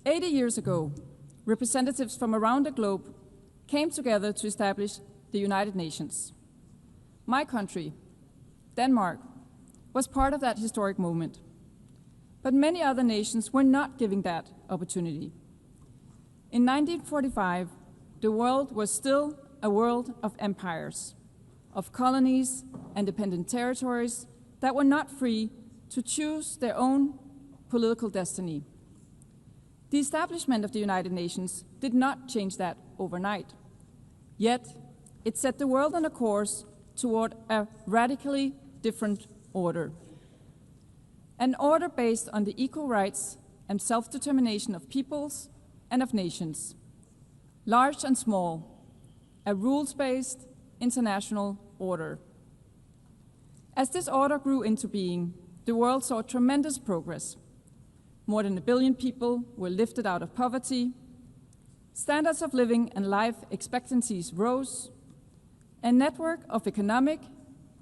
80 years ago, representatives from around the globe came together to establish the United Nations. My country, Denmark, was part of that historic movement. But many other nations were not given that opportunity. In 1945, the world was still a world of empires, of colonies and dependent territories that were not free to choose their own political destiny. The establishment of the United Nations did not change that overnight. Yet, it set the world on a course toward a radically different order. An order based on the equal rights and self-determination of peoples and of nations, large and small, a rules-based international order. As this order grew into being, the world saw tremendous progress. More than 1 billion people were lifted out of poverty, standards of living and life expectancies rose, a network of economic,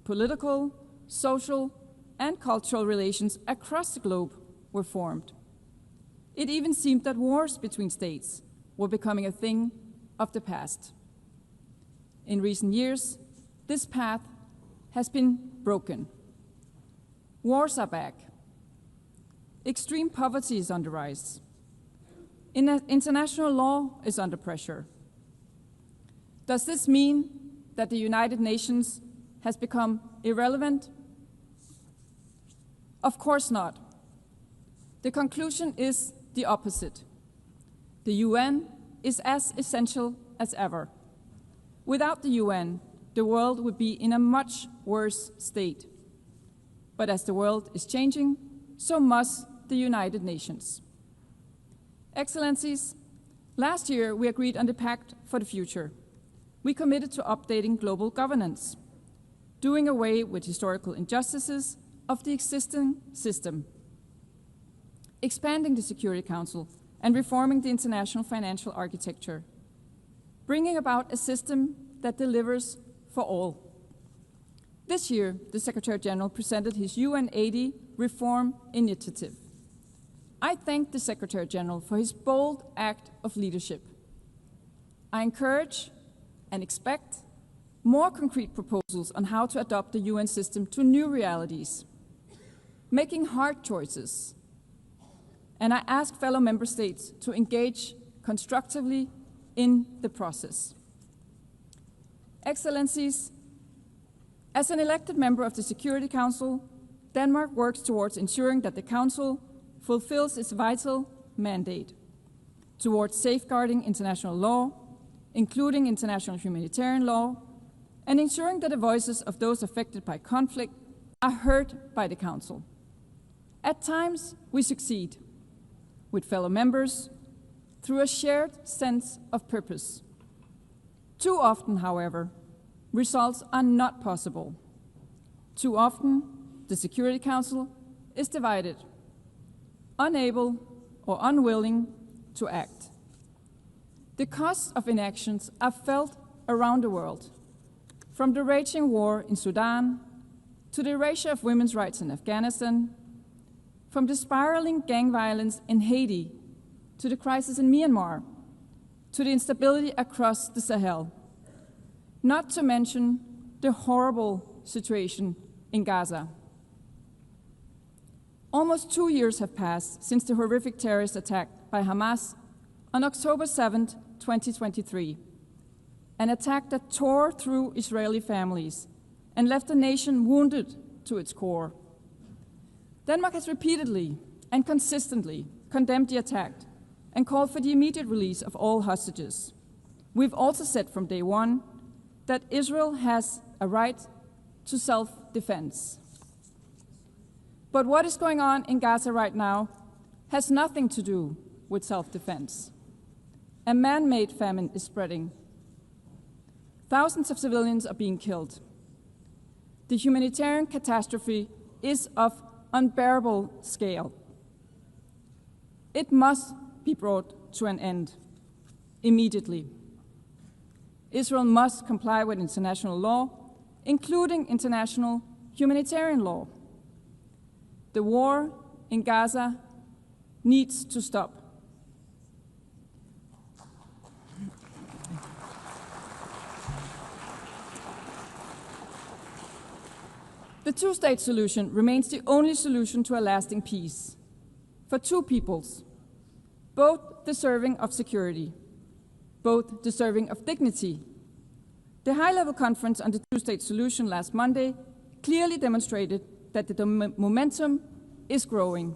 political, social, and cultural relations across the globe were formed. It even seemed that wars between states were becoming a thing of the past. In recent years, this path has been broken. Wars are back. Extreme poverty is on the rise. International law is under pressure. Does this mean that the United Nations has become irrelevant? Of course not. The conclusion is the opposite. The UN is as essential as ever. Without the UN, the world would be in a much worse state. But as the world is changing, so must the United Nations. Excellencies, last year we agreed on the Pact for the Future. We committed to updating global governance, doing away with historical injustices of the existing system, expanding the Security Council and reforming the international financial architecture, bringing about a system that delivers for all. This year, the Secretary General presented his UN 80 reform initiative. I thank the Secretary General for his bold act of leadership. I encourage and expect more concrete proposals on how to adopt the UN system to new realities, making hard choices. And I ask fellow member states to engage constructively in the process. Excellencies, as an elected member of the Security Council, Denmark works towards ensuring that the Council fulfills its vital mandate towards safeguarding international law, including international humanitarian law, and ensuring that the voices of those affected by conflict are heard by the Council. At times, we succeed with fellow members through a shared sense of purpose. Too often, however, results are not possible. Too often, the Security Council is divided, unable or unwilling to act. The costs of inactions are felt around the world, from the raging war in Sudan to the erasure of women's rights in Afghanistan, from the spiraling gang violence in Haiti to the crisis in Myanmar, to the instability across the Sahel, not to mention the horrible situation in Gaza. Almost 2 years have passed since the horrific terrorist attack by Hamas on October 7, 2023, an attack that tore through Israeli families and left the nation wounded to its core. Denmark has repeatedly and consistently condemned the attack and called for the immediate release of all hostages. We've also said from day one that Israel has a right to self-defense. But what is going on in Gaza right now has nothing to do with self-defense. A man-made famine is spreading. Thousands of civilians are being killed. The humanitarian catastrophe is of unbearable scale. It must be brought to an end immediately. Israel must comply with international law, including international humanitarian law. The war in Gaza needs to stop. The two-state solution remains the only solution to a lasting peace for two peoples, both deserving of security, both deserving of dignity. The high-level conference on the two-state solution last Monday clearly demonstrated that the momentum is growing,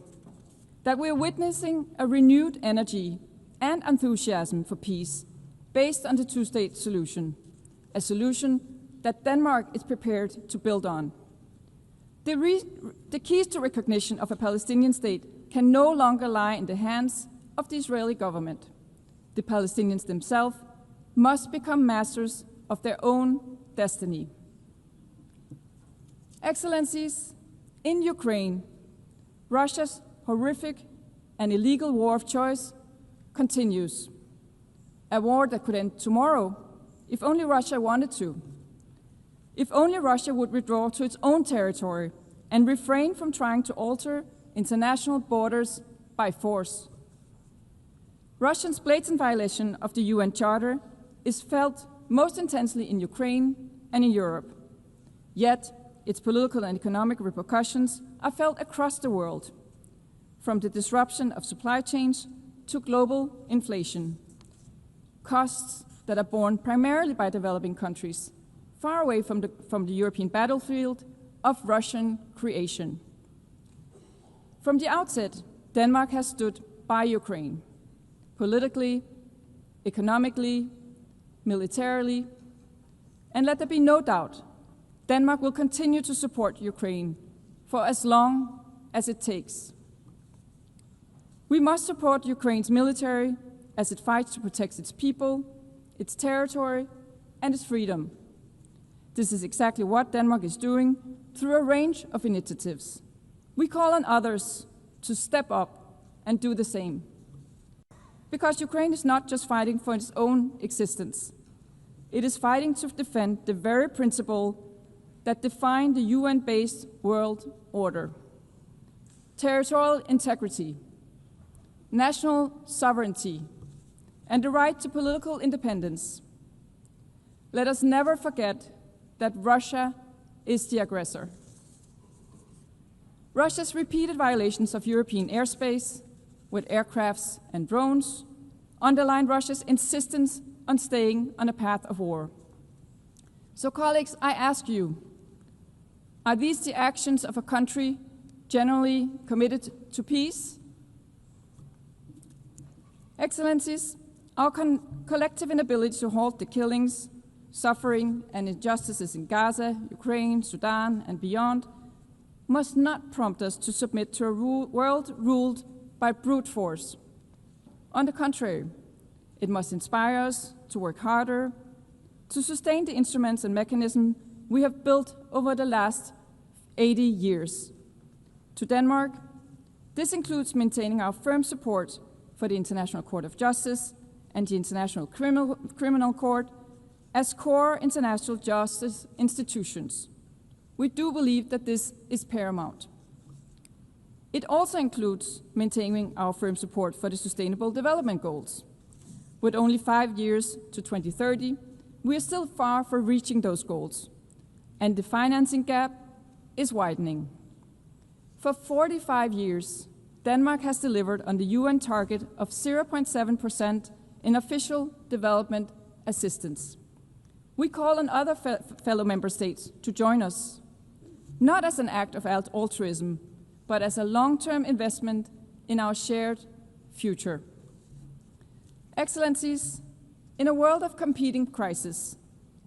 that we are witnessing a renewed energy and enthusiasm for peace based on the two-state solution, a solution that Denmark is prepared to build on. The keys to recognition of a Palestinian state can no longer lie in the hands of the Israeli government. The Palestinians themselves must become masters of their own destiny. Excellencies, in Ukraine, Russia's horrific and illegal war of choice continues. A war that could end tomorrow if only Russia wanted to. If only Russia would withdraw to its own territory and refrain from trying to alter international borders by force. Russia's blatant violation of the UN Charter is felt most intensely in Ukraine and in Europe. Yet, its political and economic repercussions are felt across the world, from the disruption of supply chains to global inflation, costs that are borne primarily by developing countries, far away from the European battlefield of Russian creation. From the outset, Denmark has stood by Ukraine, politically, economically, militarily, and let there be no doubt, Denmark will continue to support Ukraine for as long as it takes. We must support Ukraine's military as it fights to protect its people, its territory, and its freedom. This is exactly what Denmark is doing through a range of initiatives. We call on others to step up and do the same. Because Ukraine is not just fighting for its own existence. It is fighting to defend the very principle that define the UN-based world order: territorial integrity, national sovereignty, and the right to political independence. Let us never forget that Russia is the aggressor. Russia's repeated violations of European airspace with aircrafts and drones underline Russia's insistence on staying on a path of war. So, colleagues, I ask you, are these the actions of a country generally committed to peace? Excellencies, our collective inability to halt the killings, suffering, and injustices in Gaza, Ukraine, Sudan, and beyond must not prompt us to submit to a world ruled by brute force. On the contrary, it must inspire us to work harder, to sustain the instruments and mechanisms we have built over the last 80 years. To Denmark, this includes maintaining our firm support for the International Court of Justice and the International Criminal Court as core international justice institutions. We do believe that this is paramount. It also includes maintaining our firm support for the Sustainable Development Goals. With only 5 years to 2030, we are still far from reaching those goals, and the financing gap is widening. For 45 years, Denmark has delivered on the UN target of 0.7% in official development assistance. We call on other fellow member states to join us, not as an act of altruism, but as a long-term investment in our shared future. Excellencies, in a world of competing crises,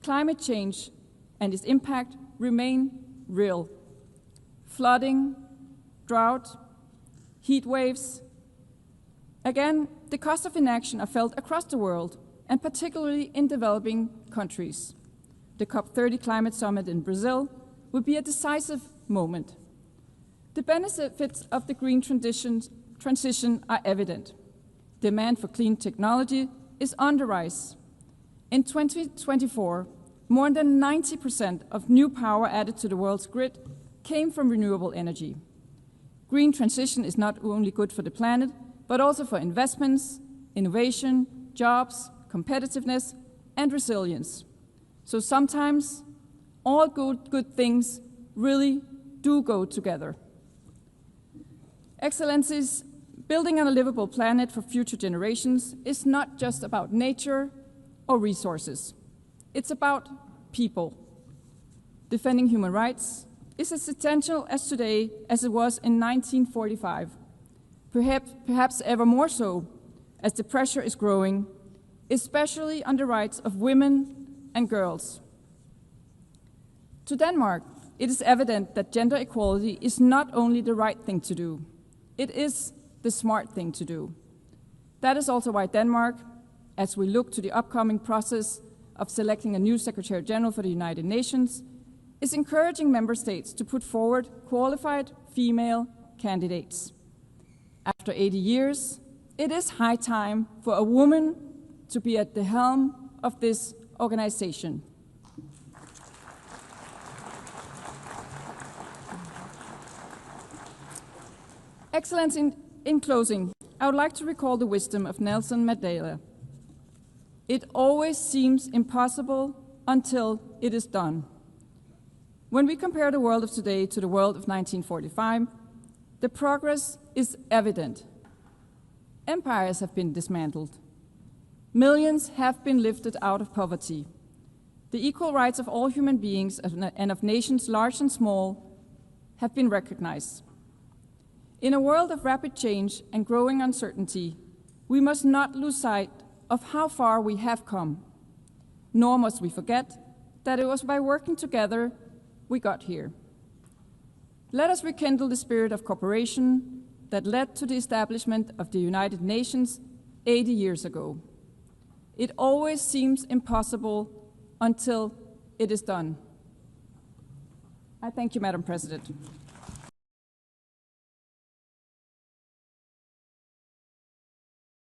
climate change and its impact remain real. Flooding, drought, heat waves. Again, the cost of inaction are felt across the world, and particularly in developing countries. The COP30 climate summit in Brazil would be a decisive moment. The benefits of the green transition are evident. Demand for clean technology is on the rise. In 2024, more than 90% of new power added to the world's grid came from renewable energy. Green transition is not only good for the planet, but also for investments, innovation, jobs, competitiveness, and resilience. So sometimes all good things really do go together. Excellencies, building on a livable planet for future generations is not just about nature or resources. It's about people. Defending human rights is as essential as today as it was in 1945, perhaps ever more so as the pressure is growing, especially on the rights of women and girls. To Denmark, it is evident that gender equality is not only the right thing to do, it is the smart thing to do. That is also why Denmark, as we look to the upcoming process of selecting a new Secretary General for the United Nations, is encouraging member states to put forward qualified female candidates. After 80 years, it is high time for a woman to be at the helm of this organization. Excellence, in closing, I would like to recall the wisdom of Nelson Mandela. It always seems impossible until it is done. When we compare the world of today to the world of 1945, the progress is evident. Empires have been dismantled. Millions have been lifted out of poverty. The equal rights of all human beings and of nations large and small have been recognized. In a world of rapid change and growing uncertainty, we must not lose sight of how far we have come, nor must we forget that it was by working together we got here. Let us rekindle the spirit of cooperation that led to the establishment of the United Nations 80 years ago. It always seems impossible until it is done. I thank you, Madam President.